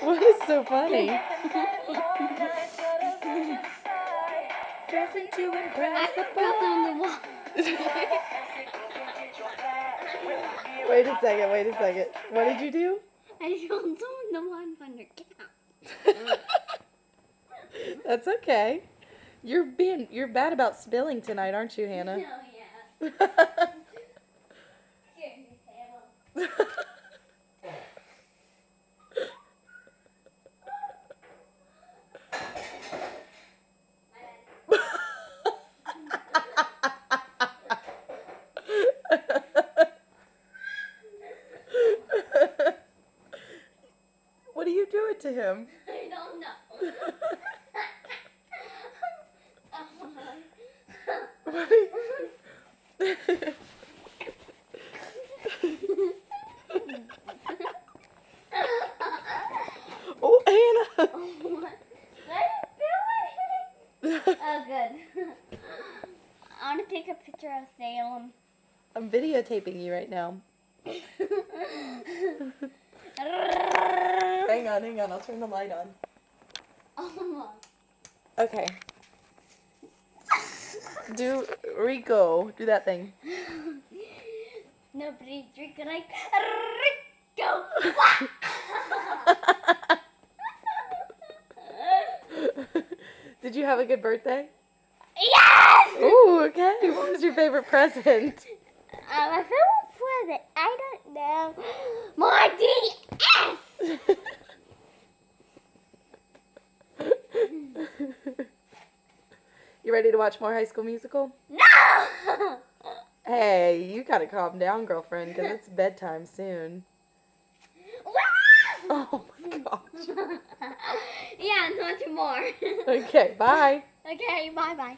What is so funny? Dressing to impress the both on the wall. Wait a second. What did you do? I found some of the one on your cap. That's okay. You're bad about spilling tonight, aren't you, Hannah? Oh, yeah. Here, What are you doing to him? I don't know. Oh, Hannah! Oh, good. I want to take a picture of Salem. I'm videotaping you right now. Hang on. I'll turn the light on. Okay. Do Rico. Do that thing. Nobody's drinking like Rico. Did you have a good birthday? Yes! Ooh, okay. What was your favorite present? My favorite present, I don't know. My DS! You ready to watch more High School Musical? No! Hey, you gotta calm down, girlfriend, because it's bedtime soon. Oh my gosh. Yeah, not more. Okay, bye. Okay, bye-bye.